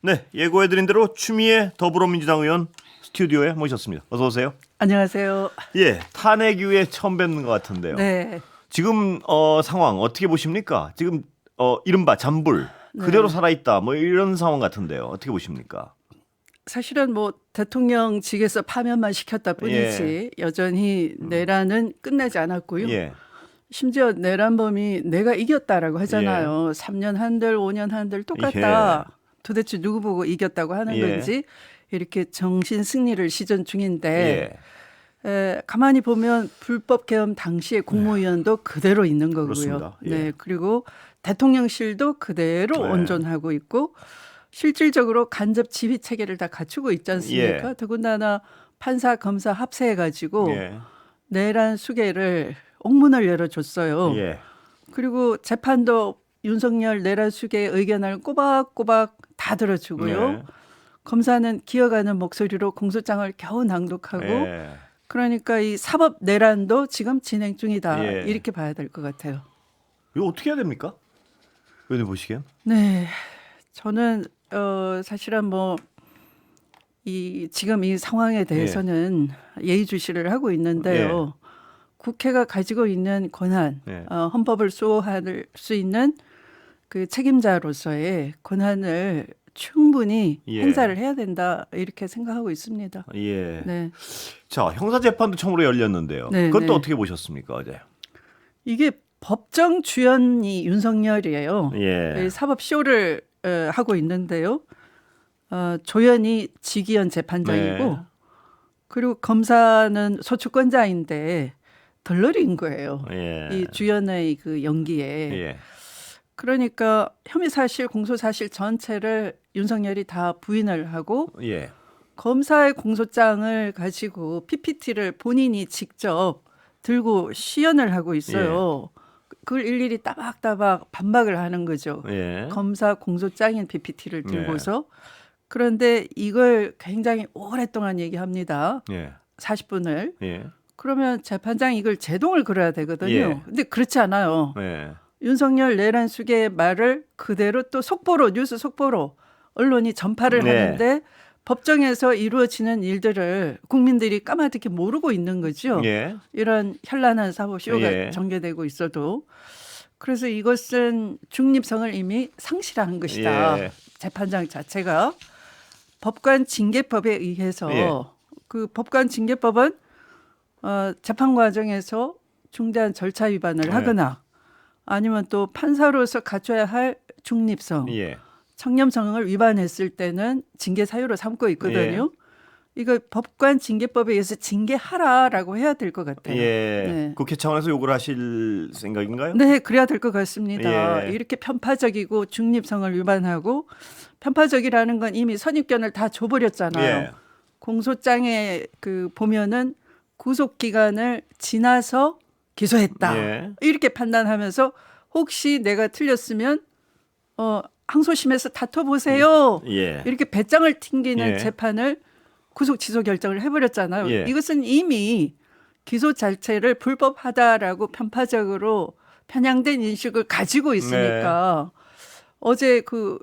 네, 예고해드린 대로 추미애 더불어민주당 의원 스튜디오에 모셨습니다. 어서 오세요. 안녕하세요. 예, 탄핵 이후에 처음 뵙는 것 같은데요. 네. 지금 상황 어떻게 보십니까? 지금 이른바 잔불 그대로 네. 살아있다 뭐 이런 상황 같은데요. 어떻게 보십니까? 사실은 뭐 대통령직에서 파면만 시켰다 뿐이지 여전히 내란은 끝나지 않았고요. 예, 심지어 내란범이 내가 이겼다라고 하잖아요. 3년 한들 5년 한들 똑같다. 도대체 누구 보고 이겼다고 하는 예. 건지 이렇게 정신 승리를 시전 중인데 예, 가만히 보면 불법 계엄 당시의 국무위원도 그대로 있는 거고요. 그렇습니다. 예. 네, 그리고 대통령실도 그대로 네. 온전하고 있고 실질적으로 간접 지휘 체계를 다 갖추고 있지 않습니까? 예. 더군다나 판사 검사 합세해가지고 예, 내란 수계를 옥문을 열어줬어요. 예, 그리고 재판도 윤석열 내란 수계 의견을 꼬박꼬박 다 들어주고요. 네. 검사는 기어가는 목소리로 공소장을 겨우 낭독하고 예. 그러니까 이 사법 내란도 지금 진행 중이다. 예. 이렇게 봐야 될 것 같아요. 이거 어떻게 해야 됩니까? 의원님 보시기엔? 네, 저는 사실은 뭐 이 지금 이 상황에 대해서는 예의주시를 하고 있는데요. 국회가 가지고 있는 권한, 예. 헌법을 수호할 수 있는 그 책임자로서의 권한을 충분히 예. 행사를 해야 된다 이렇게 생각하고 있습니다. 예. 네, 자, 형사재판도 처음으로 열렸는데요. 네, 그것도 네. 어떻게 보셨습니까, 어제? 이게 법정 주연이 윤석열이에요. 예. 이 사법 쇼를 하고 있는데요. 조연이 지기현 재판장이고 네. 그리고 검사는 소추권자인데 덜러리인 거예요. 예. 이 주연의 그 연기에. 예. 그러니까 혐의 사실, 공소 사실 전체를 윤석열이 다 부인을 하고 예. 검사의 공소장을 가지고 PPT를 본인이 직접 들고 시연을 하고 있어요. 그걸 일일이 따박따박 반박을 하는 거죠. 예. 검사 공소장인 PPT를 들고서. 그런데 이걸 굉장히 오랫동안 얘기합니다. 예. 40분을. 예. 그러면 재판장이 이걸 제동을 걸어야 되거든요. 예. 근데 그렇지 않아요. 예. 윤석열 내란 수계의 말을 그대로 또 속보로 뉴스 속보로 언론이 전파를 네. 하는데 법정에서 이루어지는 일들을 국민들이 까마득히 모르고 있는 거죠. 예. 이런 현란한 사법 쇼가 예. 전개되고 있어도 그래서 이것은 중립성을 이미 상실한 것이다. 예. 재판장 자체가 법관 징계법에 의해서 예. 그 법관 징계법은 재판 과정에서 중대한 절차 위반을 예. 하거나 아니면 또 판사로서 갖춰야 할 중립성, 예. 청렴성을 위반했을 때는 징계 사유로 삼고 있거든요. 이거 법관 징계법에 의해서 징계하라라고 해야 될 것 같아요. 예. 네. 국회 차원에서 요구를 하실 생각인가요? 네, 그래야 될 것 같습니다. 예. 이렇게 편파적이고 중립성을 위반하고 편파적이라는 건 이미 선입견을 다 줘버렸잖아요. 예. 공소장에 그 보면은 구속 기간을 지나서 기소했다. 예. 이렇게 판단하면서 혹시 내가 틀렸으면 항소심에서 다퉈보세요. 예. 이렇게 배짱을 튕기는 예. 재판을 구속 취소 결정을 해버렸잖아요. 예. 이것은 이미 기소 자체를 불법하다라고 편파적으로 편향된 인식을 가지고 있으니까 어제 그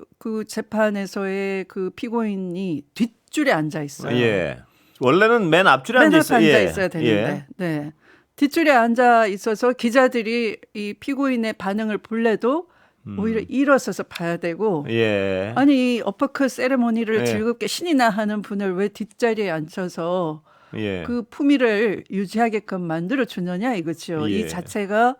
재판에서의 그 피고인이 뒷줄에 앉아 있어요. 예. 원래는 맨 앞줄에 맨 앉아 앞에 있어요. 앉아 예. 있어야 되는데, 네. 뒷줄에 앉아 있어서 기자들이 이 피고인의 반응을 볼래도 오히려 일어서서 봐야 되고, 예. 아니 이 어퍼컷 세레모니를 예. 즐겁게 신이나 하는 분을 왜 뒷자리에 앉혀서 예. 그 품위를 유지하게끔 만들어 주느냐 이거죠. 예. 이 자체가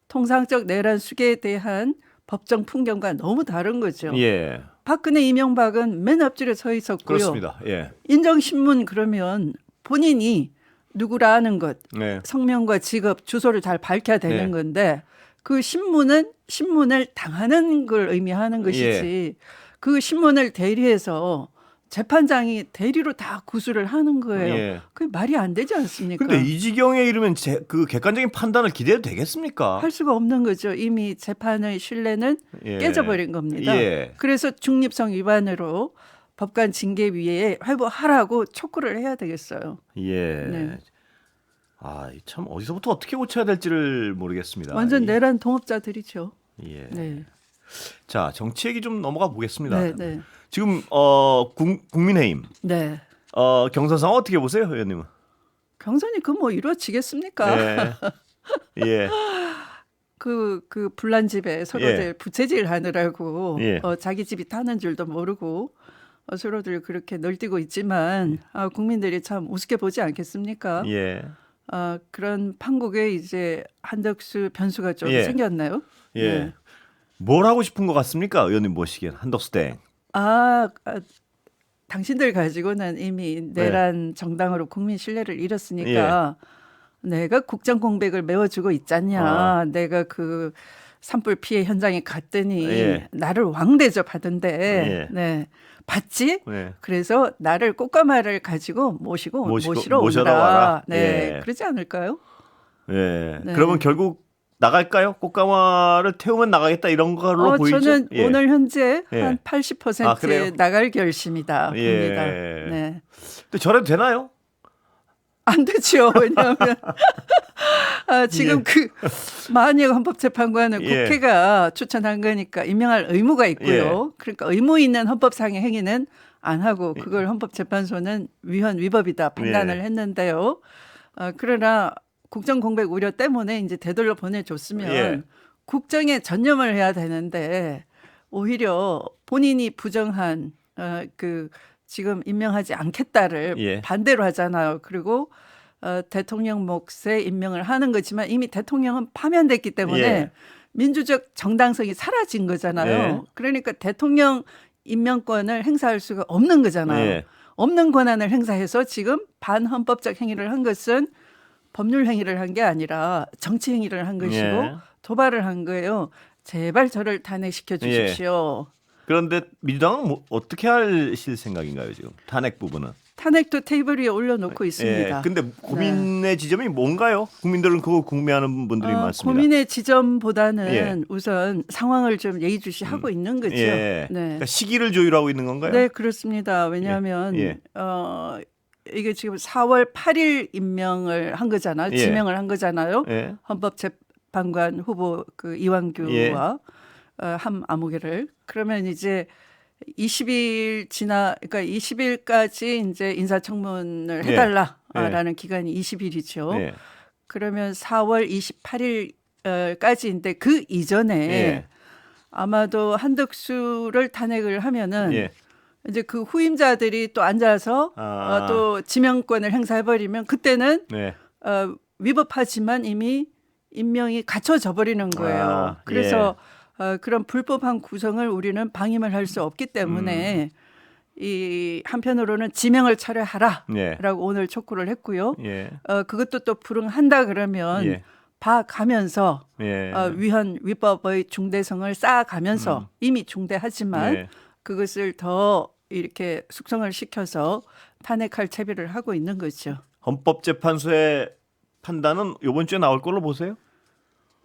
통상적 내란 수계에 대한 법정 풍경과 너무 다른 거죠. 예. 박근혜 이명박은 맨 앞줄에 서 있었고요. 그렇습니다. 예. 인정신문 그러면 본인이 누구라는 것, 네. 성명과 직업, 주소를 잘 밝혀야 되는 네. 건데 그 신문을 당하는 걸 의미하는 것이지 그 신문을 대리해서 재판장이 대리로 다 구술을 하는 거예요. 예. 그게 말이 안 되지 않습니까? 근데 이 지경에 이르면 그 객관적인 판단을 기대해도 되겠습니까? 할 수가 없는 거죠. 이미 재판의 신뢰는 예. 깨져버린 겁니다. 예. 그래서 중립성 위반으로 법관 징계위에 회부하라고 촉구를 해야 되겠어요. 예. 네. 아, 참 어디서부터 어떻게 고쳐야 될지를 모르겠습니다. 완전 내란 동업자들이죠. 예. 네. 자, 정치 얘기 좀 넘어가 보겠습니다. 네, 네. 지금 국민의힘 네. 경선 상황 어떻게 보세요, 의원님은? 경선이 그 뭐 이루어지겠습니까? 예. 예. 그 불난 집에 서로들 부채질 하느라고 예. 자기 집이 타는 줄도 모르고 서로들 그렇게 널뛰고 있지만 국민들이 참 우습게 보지 않겠습니까? 예. 그런 판국에 이제 한덕수 변수가 좀 예. 생겼나요? 예. 네. 뭘 하고 싶은 것 같습니까, 의원님 보시기엔 한덕수 땡. 당신들 가지고는 이미 내란 정당으로 국민 신뢰를 잃었으니까 내가 국정 공백을 메워주고 있잖냐. 내가 그 산불 피해 현장에 갔더니 나를 왕대접하던데. 네. 봤지? 그래서 나를 꽃가마를 가지고 모시러 모셔다 오느라. 와라. 네. 그러지 않을까요? 네. 네. 그러면 결국 나갈까요? 꽃가마를 태우면 나가겠다 이런 걸로 보이죠? 저는 오늘 현재 한 80% 그래요? 나갈 결심이다 봅니다. 네. 근데 저래도 되나요? 안 되죠. 왜냐하면 지금 그 만약 헌법재판관은 국회가 추천한 거니까 임명할 의무가 있고요. 그러니까 의무 있는 헌법상의 행위는 안 하고 그걸 헌법재판소는 위헌 위법이다 판단을 했는데요. 그러나 국정 공백 우려 때문에 이제 되돌려 보내줬으면 국정에 전념을 해야 되는데 오히려 본인이 부정한 그 지금 임명하지 않겠다를 반대로 하잖아요. 그리고 대통령 몫에 임명을 하는 거지만 이미 대통령은 파면됐기 때문에 민주적 정당성이 사라진 거잖아요. 그러니까 대통령 임명권을 행사할 수가 없는 거잖아요. 없는 권한을 행사해서 지금 반헌법적 행위를 한 것은 법률 행위를 한 게 아니라 정치 행위를 한 것이고 도발을 한 거예요. 제발 저를 탄핵시켜 주십시오. 그런데 민주당은 어떻게 하실 생각인가요, 지금? 탄핵 부분은. 탄핵도 테이블 위에 올려놓고 있습니다. 근데 고민의 지점이 뭔가요? 국민들은 그거 궁금해하는 분들이 많습니다. 고민의 지점보다는 우선 상황을 좀 예의주시하고 있는 거죠. 그러니까 시기를 조율하고 있는 건가요? 네, 그렇습니다. 왜냐하면 이게 지금 4월 8일 임명을 한 거잖아요. 지명을 한 거잖아요. 헌법재판관 후보 그 이완규와 함아무개를. 그러면 이제 20일 그러니까 20일까지 이제 인사청문을 해달라라는 기간이 20일이죠. 그러면 4월 28일까지인데 그 이전에 아마도 한덕수를 탄핵을 하면은 이제 그 후임자들이 또 앉아서 또 지명권을 행사해버리면 그때는 위법하지만 이미 임명이 갖춰져 버리는 거예요. 그래서 그런 불법한 구성을 우리는 방임을 할 수 없기 때문에 이 한편으로는 지명을 철회하라라고 오늘 촉구를 했고요. 그것도 또 불응한다 그러면 봐가면서 위헌 위법의 중대성을 쌓아가면서 이미 중대하지만 그것을 더 이렇게 숙성을 시켜서 탄핵할 채비를 하고 있는 거죠. 헌법재판소의 판단은 이번 주에 나올 걸로 보세요?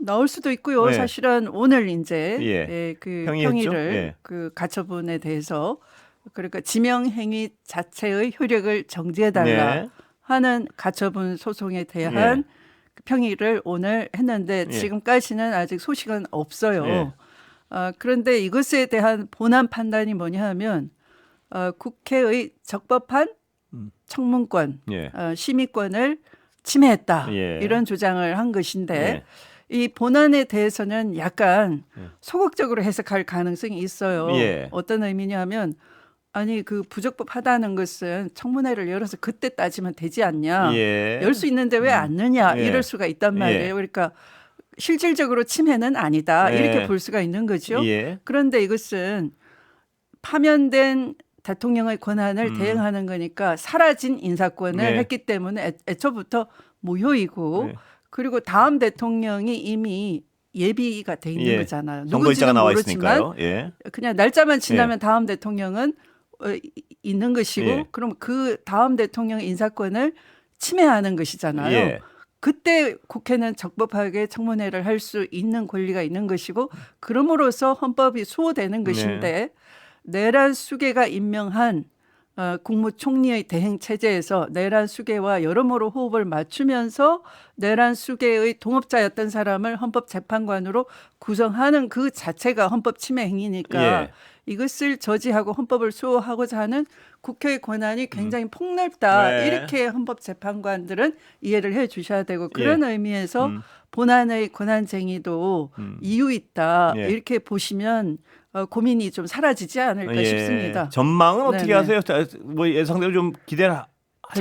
나올 수도 있고요. 사실은 오늘 이제 그 평의를 그 가처분에 대해서 그러니까 지명행위 자체의 효력을 정지해달라 하는 가처분 소송에 대한 평의를 오늘 했는데 지금까지는 아직 소식은 없어요. 그런데 이것에 대한 본안 판단이 뭐냐 하면 국회의 적법한 청문권, 심의권을 침해했다. 이런 주장을 한 것인데 이 본안에 대해서는 약간 소극적으로 해석할 가능성이 있어요. 어떤 의미냐 하면 아니 그 부적법하다는 것은 청문회를 열어서 그때 따지면 되지 않냐. 열 수 있는데 왜 안 넣냐. 이럴 수가 있단 말이에요. 그러니까 실질적으로 침해는 아니다. 이렇게 볼 수가 있는 거죠. 그런데 이것은 파면된 대통령의 권한을 대행하는 거니까 사라진 인사권을 했기 때문에 애초부터 무효이고 그리고 다음 대통령이 이미 예비가 돼 있는 거잖아요. 누군지는 모르지만 그냥 날짜만 지나면 다음 대통령은 있는 것이고 그럼 그 다음 대통령의 인사권을 침해하는 것이잖아요. 그때 국회는 적법하게 청문회를 할 수 있는 권리가 있는 것이고 그럼으로써 헌법이 수호되는 것인데 내란 수계가 임명한 국무총리의 대행 체제에서 내란 수계와 여러모로 호흡을 맞추면서 내란 수계의 동업자였던 사람을 헌법재판관으로 구성하는 그 자체가 헌법 침해 행위니까 예. 이것을 저지하고 헌법을 수호하고자 하는 국회의 권한이 굉장히 폭넓다. 네. 이렇게 헌법재판관들은 이해를 해 주셔야 되고 그런 예. 의미에서 본안의 권한쟁의도 이유 있다. 예. 이렇게 보시면 고민이 좀 사라지지 않을까 예. 싶습니다. 전망은 어떻게 네네. 하세요? 뭐 예상대로 좀 기대를 할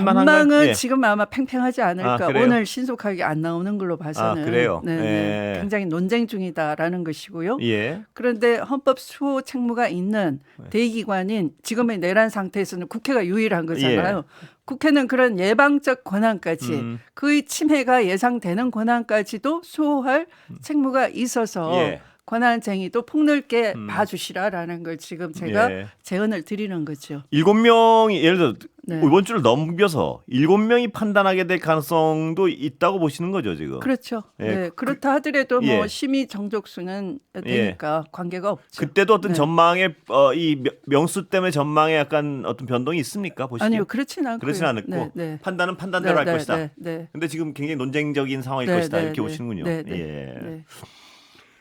만한가요? 전망은 예. 지금 아마 팽팽하지 않을까. 그래요? 오늘 신속하게 안 나오는 걸로 봐서는 그래요? 네네. 예. 굉장히 논쟁 중이다라는 것이고요. 예. 그런데 헌법 수호 책무가 있는 대기관인 지금의 내란 상태에서는 국회가 유일한 거잖아요. 예. 국회는 그런 예방적 권한까지 그의 침해가 예상되는 권한까지도 수호할 책무가 있어서 예. 권한쟁의도 폭넓게 봐주시라라는 걸 지금 제가 예. 제언을 드리는 거죠. 7명이 예를 들어 네. 이번 주를 넘겨서 7명이 판단하게 될 가능성도 있다고 보시는 거죠, 지금. 그렇죠. 예. 네. 그렇다 하더라도 뭐 예. 심의 정족수는 되니까 관계가 없죠. 그때도 어떤 네. 전망에 이 명수 때문에 전망에 약간 어떤 변동이 있습니까? 보시기에? 아니요, 그렇진 않고요. 그렇진 않았고 네, 네. 판단은 판단대로 할 것이다. 네, 네. 근데 지금 굉장히 논쟁적인 상황일 네, 것이다. 네, 이렇게 네. 보시는군요. 네, 네. 예. 네.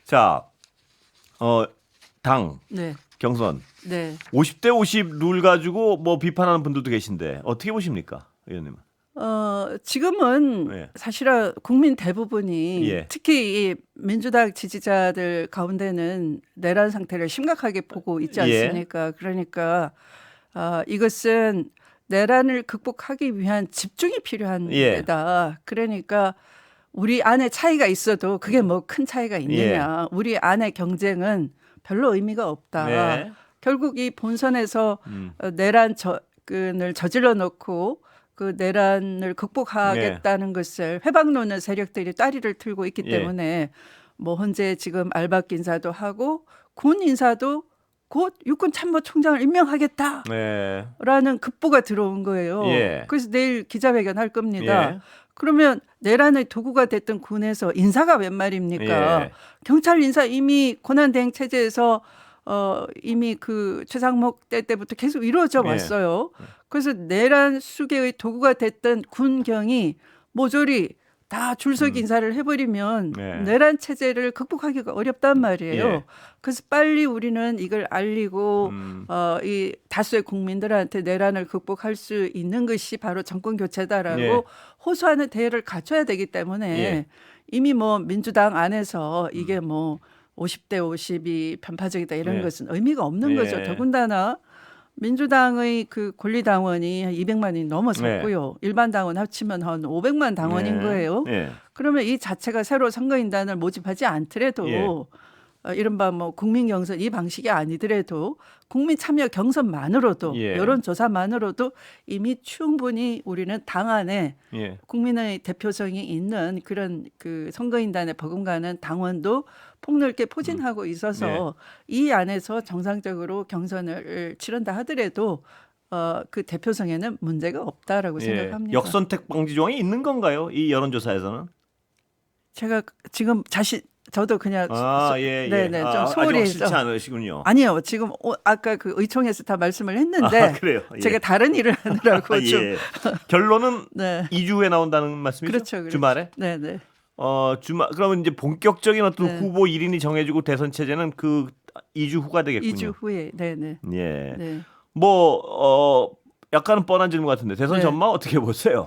자, 당 네. 경선 네. 50대 50 룰 가지고 뭐 비판하는 분들도 계신데 어떻게 보십니까, 의원님은? 지금은 예. 사실은 국민 대부분이 예. 특히 이 민주당 지지자들 가운데는 내란 상태를 심각하게 보고 있지 않습니까? 그러니까 이것은 내란을 극복하기 위한 집중이 필요한 예. 데다. 그러니까 우리 안에 차이가 있어도 그게 뭐 큰 차이가 있느냐. 우리 안의 경쟁은 별로 의미가 없다. 네. 결국 이 본선에서 내란 을 저질러 놓고 그 내란을 극복하겠다는 것을 회방놓는 세력들이 따리를 틀고 있기 때문에 뭐 현재 지금 알박 인사도 하고 군 인사도 곧 육군 참모총장을 임명하겠다라는 급보가 들어온 거예요. 그래서 내일 기자회견 할 겁니다. 그러면 내란의 도구가 됐던 군에서 인사가 웬 말입니까? 경찰 인사 이미 권한대행 체제에서 이미 그 최상목 때부터 계속 이루어져 왔어요. 그래서 내란 수계의 도구가 됐던 군경이 모조리 다 줄서기 인사를 해버리면 내란 체제를 극복하기가 어렵단 말이에요. 그래서 빨리 우리는 이걸 알리고 이 다수의 국민들한테 내란을 극복할 수 있는 것이 바로 정권 교체다라고 호소하는 대열을 갖춰야 되기 때문에 이미 뭐 민주당 안에서 이게 뭐 50대 50이 편파적이다 이런 것은 의미가 없는 거죠. 더군다나 민주당의 그 권리당원이 한 200만이 넘어섰고요. 일반 당원 합치면 한 500만 당원인 거예요. 그러면 이 자체가 새로 선거인단을 모집하지 않더라도 이른바 뭐 국민 경선 이 방식이 아니더라도 국민 참여 경선만으로도 여론조사만으로도 이미 충분히 우리는 당 안에 국민의 대표성이 있는 그런 그 선거인단에 버금가는 당원도 폭넓게 포진하고 있어서 이 안에서 정상적으로 경선을 치른다 하더라도 그 대표성에는 문제가 없다라고 생각합니다. 역선택 방지 조항이 있는 건가요? 이 여론조사에서는? 제가 지금 저도 그냥 네네 좀 소홀히 아직 확실치 않으시군요. 아니요, 지금 아까 그 의총에서 다 말씀을 했는데 그래요? 제가 다른 일을 하느라고 좀 결론은 2주 후에 나온다는 말씀이죠? 그렇죠. 주말에? 네네. 그러면 이제 본격적인 어떤 후보 1인이 정해지고 대선 체제는 그 2주 후가 되겠군요. 2주 후에, 네네. 네. 뭐 약간은 뻔한 질문 같은데 대선 전망 어떻게 보세요?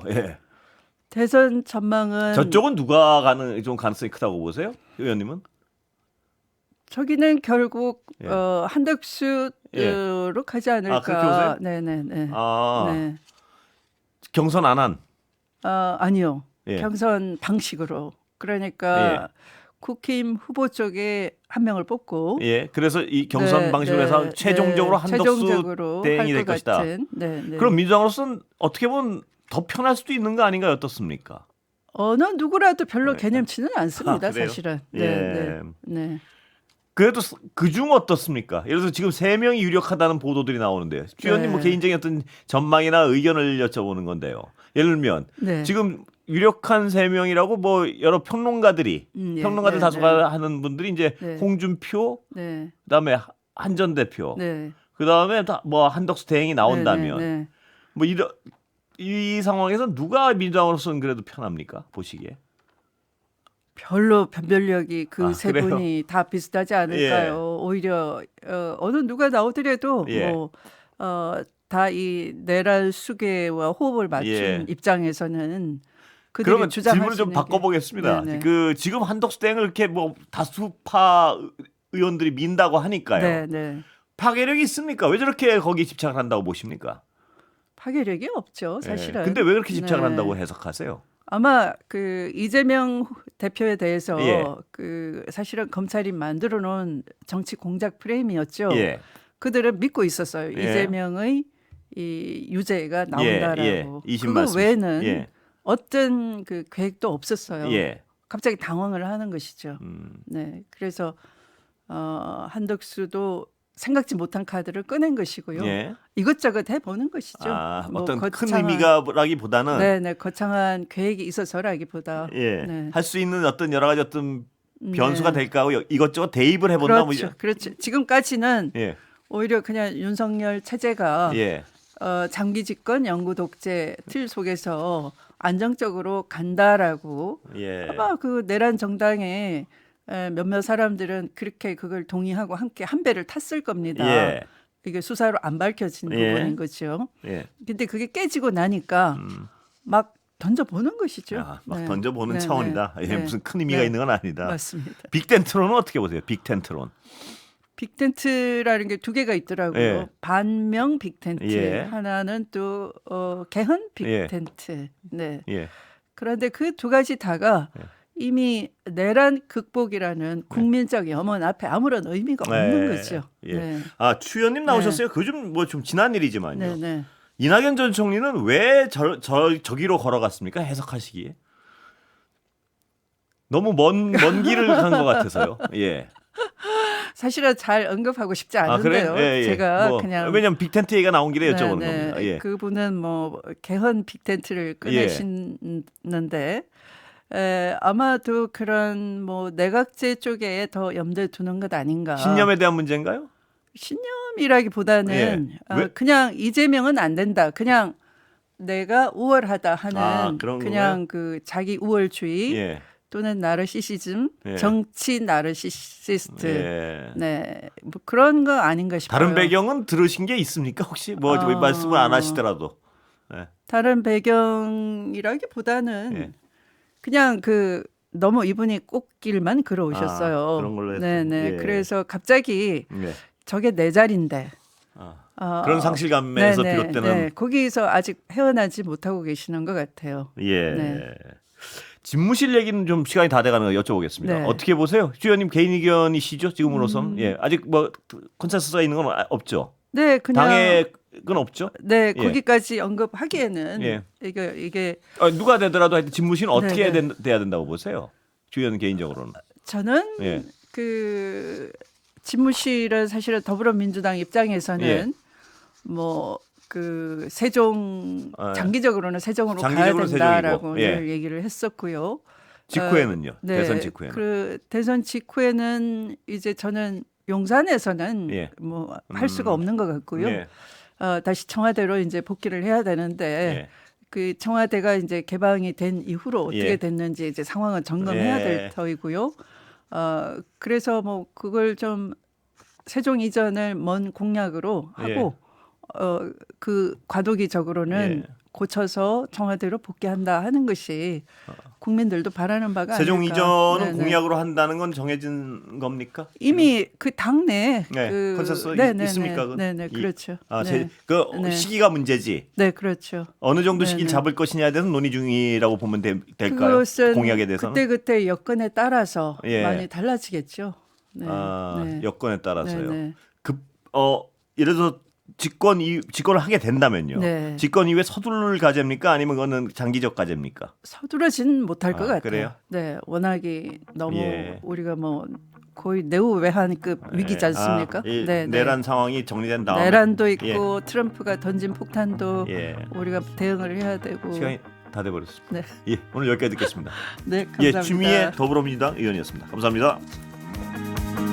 대선 전망은 저쪽은 누가 가는 좀 가능성이 크다고 보세요, 의원님은? 저기는 결국 한덕수로 가지 않을까. 그렇게 보세요? 네네네. 네. 경선 안 한? 아니요. 경선 방식으로. 그러니까 국힘 후보 쪽에 한 명을 뽑고 그래서 이 경선 방식으로 해서 최종적으로 한덕수 대행이 될 것이다. 그럼 민주당으로서는 어떻게 보면 더 편할 수도 있는 거 아닌가요? 어떻습니까? 어느 누구라도 별로 개념치는 않습니다. 사실은. 네. 그래도 그중 어떻습니까? 예를 들어서 지금 3명이 유력하다는 보도들이 나오는데요. 주연님 뭐 개인적인 어떤 전망이나 의견을 여쭤보는 건데요. 예를 들면 지금 유력한 3명이라고 뭐 여러 평론가들이 평론가들 다수가 하는 분들이 이제 홍준표, 그다음에 한전 대표, 그다음에 뭐 한덕수 대행이 나온다면 뭐 이 상황에서 누가 민주당으로서는 그래도 편합니까? 보시기에 별로 변별력이 그 세 그래요? 분이 다 비슷하지 않을까요? 오히려 어느 누가 나오더라도 다 이 내란 수계와 호흡을 맞춘 입장에서는 그들이 그러면 질문을 좀 게 바꿔보겠습니다. 그 지금 한덕수 땡을 이렇게 뭐 다수파 의원들이 민다고 하니까요. 파괴력이 있습니까? 왜 저렇게 거기에 집착을 한다고 보십니까? 파괴력이 없죠, 사실은. 근데 왜 그렇게 집착을 한다고 해석하세요? 아마 그 이재명 대표에 대해서 그 사실은 검찰이 만들어 놓은 정치 공작 프레임이었죠. 그들은 믿고 있었어요. 이재명의 이 유죄가 나온다라고. 그거 외에는 어떤 그 계획도 없었어요. 갑자기 당황을 하는 것이죠. 네, 그래서 한덕수도 생각지 못한 카드를 꺼낸 것이고요. 이것저것 해보는 것이죠. 뭐 어떤 큰 의미가라기보다는 거창한 계획이 있어서라기보다 할 수 있는 어떤 여러 가지 어떤 변수가 될까 하고 이것저것 대입을 해본다. 그렇죠. 지금까지는 오히려 그냥 윤석열 체제가 장기 집권, 영구 독재 틀 속에서 안정적으로 간다라고 아마 그 내란 정당의 몇몇 사람들은 그렇게 그걸 동의하고 함께 한 배를 탔을 겁니다. 이게 수사로 안 밝혀진 부분인 거죠. 근데 그게 깨지고 나니까 막 던져보는 것이죠. 막 던져보는 차원이다. 무슨 큰 의미가 있는 건 아니다. 맞습니다. 빅텐트론은 어떻게 보세요? 빅텐트론. 빅텐트라는 게 두 개가 있더라고요. 반명 빅텐트, 하나는 또 개헌 빅텐트. 그런데 그 두 가지 다가 이미 내란 극복이라는 국민적 염원 앞에 아무런 의미가 없는 거죠. 추 의원님 나오셨어요? 그 좀 지난 일이지만요. 이낙연 전 총리는 왜 저기로 걸어갔습니까? 해석하시기에. 너무 먼 길을 간 것 같아서요. 사실은 잘 언급하고 싶지 않은데요. 제가 그냥 왜냐면 빅텐트 얘기가 나온 길에 여쭤보는 겁니다. 그분은 뭐 개헌 빅텐트를 꺼내시는데 아마도 그런 뭐 내각제 쪽에 더 염두에 두는 것 아닌가. 신념에 대한 문제인가요? 신념이라기보다는 그냥 이재명은 안 된다. 그냥 내가 우월하다 하는 그냥 그 자기 우월주의 또는 나르시시즘, 정치 나르시시스트, 뭐 그런 거 아닌가 싶어요. 다른 배경은 들으신 게 있습니까? 혹시 뭐 말씀을 안 하시더라도. 다른 배경이라기보다는 그냥 그 너무 이분이 꽃길만 걸어오셨어요. 그런 걸로 했어요. 그래서 갑자기 저게 내 자리인데. 그런 상실감에서 비롯되는. 거기서 아직 헤어나지 못하고 계시는 것 같아요. 집무실 얘기는 좀 시간이 다 돼가는 거 여쭤보겠습니다. 어떻게 보세요? 추 의원님 개인 의견이시죠? 지금으로선 아직 뭐 컨센서스가 있는 건 없죠. 그냥 당의 건 없죠. 거기까지 언급하기에는 이게 누가 되더라도 하여튼 집무실은 어떻게 돼야 된다고 보세요? 추 의원 개인적으로는. 저는 그 집무실은 사실은 더불어민주당 입장에서는 뭐 그 세종 장기적으로는 세종으로 가야 된다라고 늘 얘기를 했었고요. 직후에는요. 대선 직후에는. 그 대선 직후에는 이제 저는 용산에서는 뭐 할 수가 없는 것 같고요. 다시 청와대로 이제 복귀를 해야 되는데 그 청와대가 이제 개방이 된 이후로 어떻게 됐는지 이제 상황은 점검해야 될 터이고요. 그래서 뭐 그걸 좀 세종 이전을 먼 공약으로 하고 그 과도기적으로는 고쳐서 청와대로 복귀한다 하는 것이 국민들도 바라는 바가 세종 아닐까. 이전은 공약으로 한다는 건 정해진 겁니까? 이미 그 당내 그 컨센서스 있습니까? 그렇죠. 그 시기가 문제지. 그렇죠. 어느 정도 시기를 잡을 것이냐에 대해서 논의 중이라고 보면 될까요? 그것은 공약에 대해서는 그때 여건에 따라서 많이 달라지겠죠. 여건에 따라서요. 예를 들어서 집권을 하게 된다면요. 집권 이후에 서두를 과제입니까? 아니면 그거는 장기적 과제입니까? 서두르진 못할 것 같아요. 그래요? 워낙이 너무 우리가 뭐 거의 내후외환급 위기지 않습니까? 내란 상황이 정리된 다음에 내란도 있고 트럼프가 던진 폭탄도 우리가 대응을 해야 되고 시간이 다 돼버렸습니다. 오늘 여기까지 듣겠습니다. 감사합니다. 추미애 더불어민주당 의원이었습니다. 감사합니다.